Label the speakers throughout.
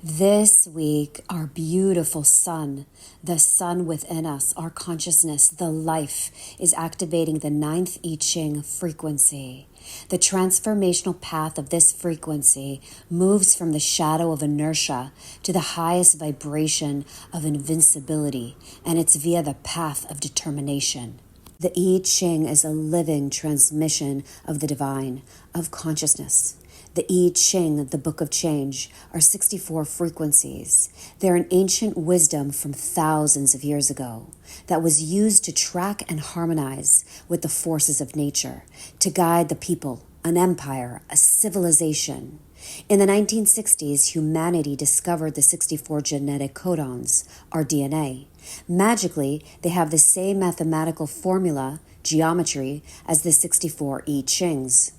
Speaker 1: This week, our beautiful sun, the sun within us, our consciousness, the life, is activating the ninth I Ching frequency. The transformational path of this frequency moves from the shadow of inertia to the highest vibration of invincibility, and it's via the path of determination. The I Ching is a living transmission of the divine, of consciousness. The I Ching, the Book of Change, are 64 frequencies. They're an ancient wisdom from thousands of years ago that was used to track and harmonize with the forces of nature, to guide the people, an empire, a civilization. In the 1960s, humanity discovered the 64 genetic codons, our DNA. Magically, they have the same mathematical formula, geometry, as the 64 I Chings.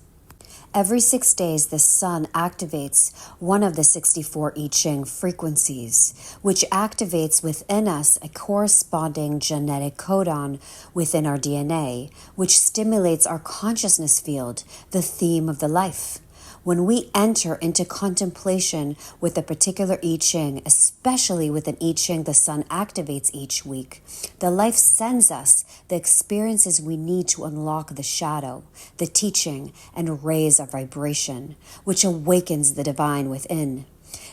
Speaker 1: Every 6 days, the sun activates one of the 64 I Ching frequencies, which activates within us a corresponding genetic codon within our DNA, which stimulates our consciousness field, the theme of the life. When we enter into contemplation with a particular I Ching, especially with an I Ching the sun activates each week, the life sends us the experiences we need to unlock the shadow, the teaching, and raise our vibration, which awakens the divine within.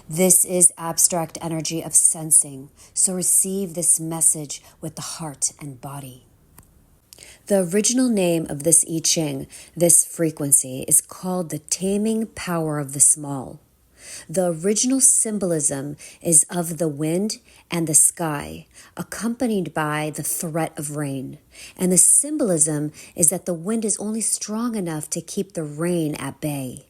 Speaker 1: This is abstract energy of sensing, so receive this message with the heart and body. The original name of this I Ching, this frequency, is called the taming power of the small. The original symbolism is of the wind and the sky, accompanied by the threat of rain. And the symbolism is that the wind is only strong enough to keep the rain at bay.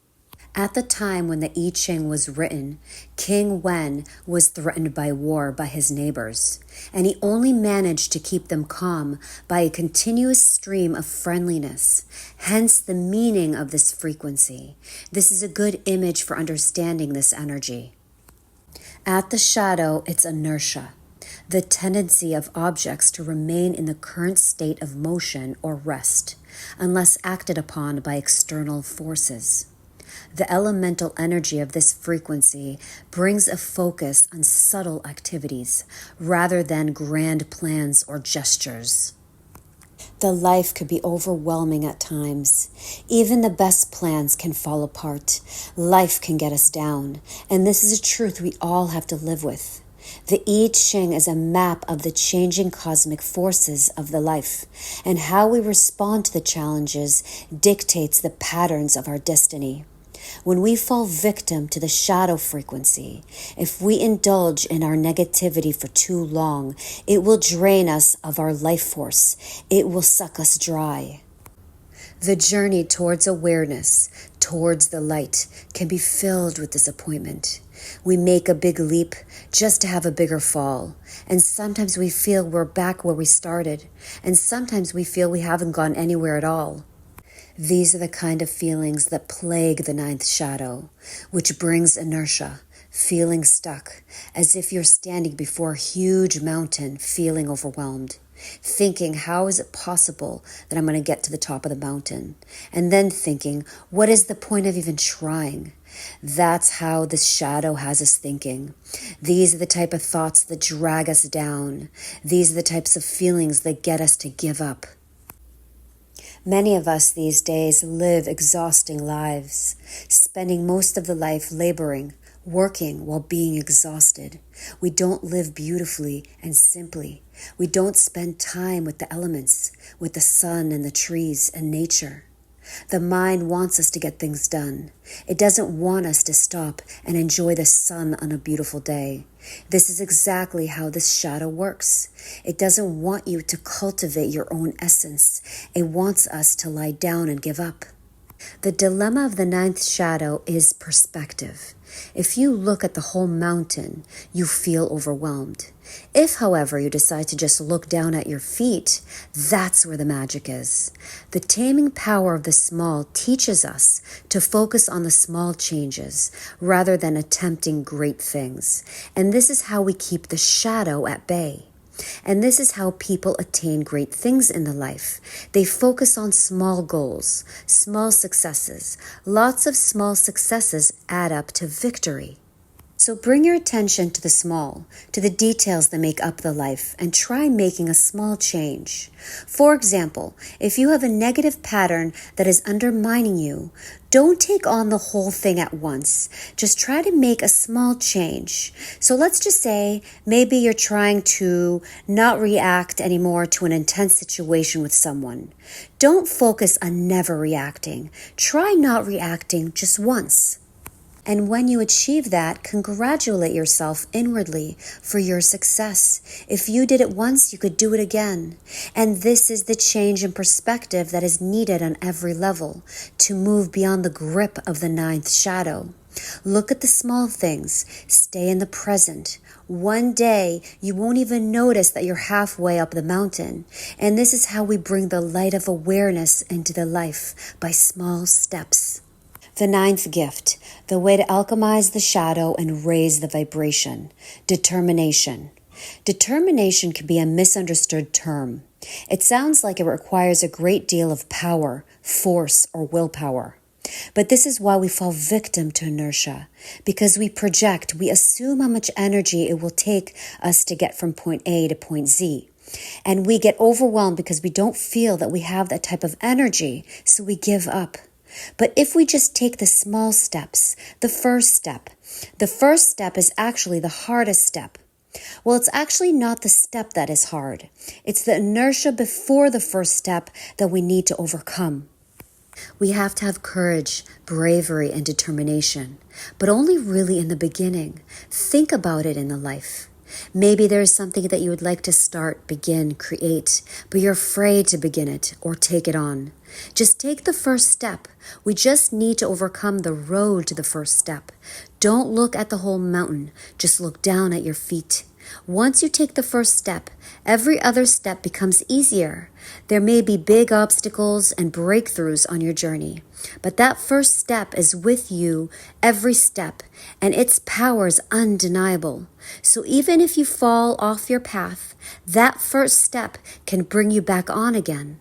Speaker 1: At the time when the I Ching was written, King Wen was threatened by war by his neighbors, and he only managed to keep them calm by a continuous stream of friendliness, hence the meaning of this frequency. This is a good image for understanding this energy. At the shadow, it's inertia, the tendency of objects to remain in the current state of motion or rest, unless acted upon by external forces. The elemental energy of this frequency brings a focus on subtle activities rather than grand plans or gestures. The life could be overwhelming at times. Even the best plans can fall apart. Life can get us down, and this is a truth we all have to live with. The I Ching is a map of the changing cosmic forces of the life, and how we respond to the challenges dictates the patterns of our destiny. When we fall victim to the shadow frequency, if we indulge in our negativity for too long, it will drain us of our life force. It will suck us dry. The journey towards awareness, towards the light, can be filled with disappointment. We make a big leap just to have a bigger fall. And sometimes we feel we're back where we started. And sometimes we feel we haven't gone anywhere at all. These are the kind of feelings that plague the ninth shadow, which brings inertia, feeling stuck, as if you're standing before a huge mountain, feeling overwhelmed, thinking, how is it possible that I'm going to get to the top of the mountain? And then thinking, what is the point of even trying? That's how the shadow has us thinking. These are the type of thoughts that drag us down. These are the types of feelings that get us to give up. Many of us these days live exhausting lives, spending most of the life laboring, working while being exhausted. We don't live beautifully and simply. We don't spend time with the elements, with the sun and the trees and nature. The mind wants us to get things done. It doesn't want us to stop and enjoy the sun on a beautiful day. This is exactly how this shadow works. It doesn't want you to cultivate your own essence. It wants us to lie down and give up. The dilemma of the ninth shadow is perspective. If you look at the whole mountain, you feel overwhelmed. If, however, you decide to just look down at your feet, that's where the magic is. The taming power of the small teaches us to focus on the small changes rather than attempting great things. And this is how we keep the shadow at bay. And this is how people attain great things in the life. They focus on small goals, small successes. Lots of small successes add up to victory. So bring your attention to the small, to the details that make up the life, and try making a small change. For example, if you have a negative pattern that is undermining you, don't take on the whole thing at once. Just try to make a small change. So let's just say maybe you're trying to not react anymore to an intense situation with someone. Don't focus on never reacting. Try not reacting just once. And when you achieve that, congratulate yourself inwardly for your success. If you did it once, you could do it again. And this is the change in perspective that is needed on every level to move beyond the grip of the ninth shadow. Look at the small things. Stay in the present. One day, you won't even notice that you're halfway up the mountain. And this is how we bring the light of awareness into the life, by small steps. The ninth gift, the way to alchemize the shadow and raise the vibration, determination. Determination can be a misunderstood term. It sounds like it requires a great deal of power, force, or willpower. But this is why we fall victim to inertia, because we project, we assume how much energy it will take us to get from point A to point Z. And we get overwhelmed because we don't feel that we have that type of energy, so we give up. But if we just take the small steps, the first step is actually the hardest step. Well, it's actually not the step that is hard. It's the inertia before the first step that we need to overcome. We have to have courage, bravery, and determination, but only really in the beginning. Think about it in the life. Maybe there is something that you would like to start, begin, create, but you're afraid to begin it or take it on. Just take the first step. We just need to overcome the road to the first step. Don't look at the whole mountain. Just look down at your feet. Once you take the first step, every other step becomes easier. There may be big obstacles and breakthroughs on your journey, but that first step is with you every step, and its power is undeniable. So even if you fall off your path, that first step can bring you back on again.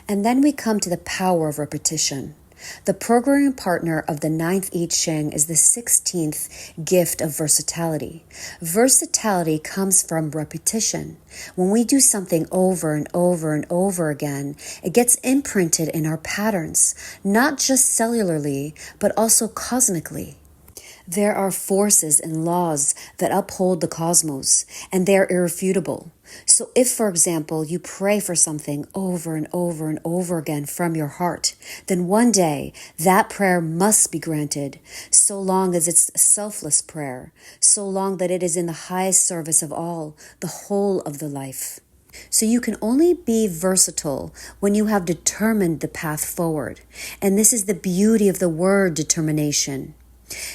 Speaker 1: And then we come to the power of repetition. The programming partner of the ninth I Ching is the 16th gift of versatility. Versatility comes from repetition. When we do something over and over and over again, it gets imprinted in our patterns, not just cellularly, but also cosmically. There are forces and laws that uphold the cosmos, and they're irrefutable. So if, for example, you pray for something over and over and over again from your heart, then one day that prayer must be granted, so long as it's a selfless prayer, so long that it is in the highest service of all, the whole of the life. So you can only be versatile when you have determined the path forward. And this is the beauty of the word determination.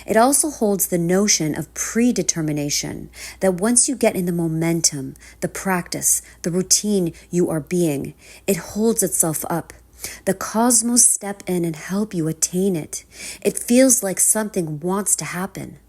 Speaker 1: It also holds the notion of predetermination, that once you get in the momentum, the practice, the routine you are being, it holds itself up. The cosmos step in and help you attain it. It feels like something wants to happen.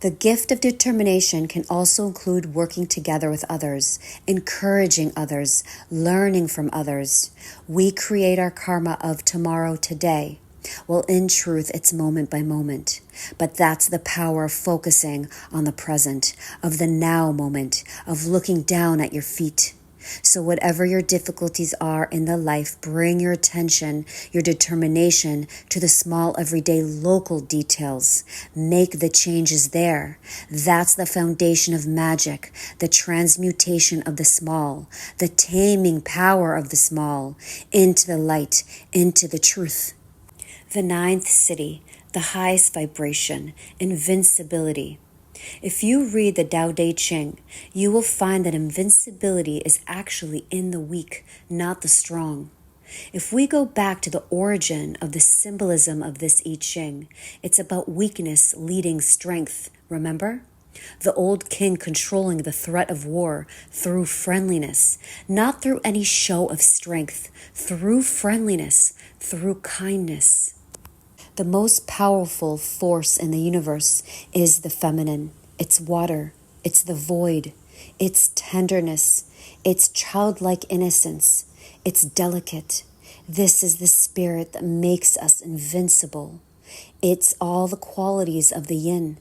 Speaker 1: The gift of determination can also include working together with others, encouraging others, learning from others. We create our karma of tomorrow today. Well, in truth, it's moment by moment. But that's the power of focusing on the present, of the now moment, of looking down at your feet. So whatever your difficulties are in the life, bring your attention, your determination to the small, everyday, local details. Make the changes there. That's the foundation of magic, the transmutation of the small, the taming power of the small, into the light, into the truth. The ninth city, the highest vibration, invincibility. If you read the Tao Te Ching, you will find that invincibility is actually in the weak, not the strong. If we go back to the origin of the symbolism of this I Ching, it's about weakness leading strength, remember? The old king controlling the threat of war through friendliness, not through any show of strength, through friendliness, through kindness. The most powerful force in the universe is the feminine. It's water. It's the void. It's tenderness. It's childlike innocence. It's delicate. This is the spirit that makes us invincible. It's all the qualities of the yin.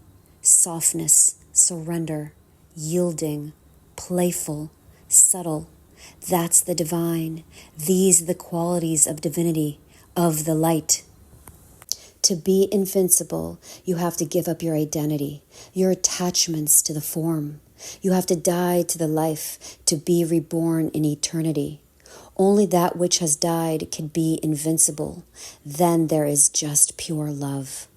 Speaker 1: softness, surrender, yielding, playful, subtle. That's the divine. These are the qualities of divinity, of the light. To be invincible, you have to give up your identity, your attachments to the form. You have to die to the life to be reborn in eternity. Only that which has died can be invincible. Then there is just pure love.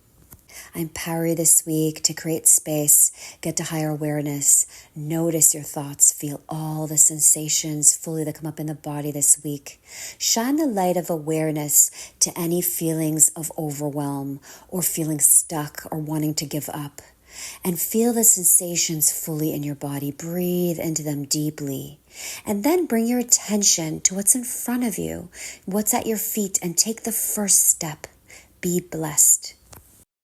Speaker 1: I empower you this week to create space, get to higher awareness, notice your thoughts, feel all the sensations fully that come up in the body this week. Shine the light of awareness to any feelings of overwhelm or feeling stuck or wanting to give up. And feel the sensations fully in your body. Breathe into them deeply. And then bring your attention to what's in front of you, what's at your feet, and take the first step. Be blessed.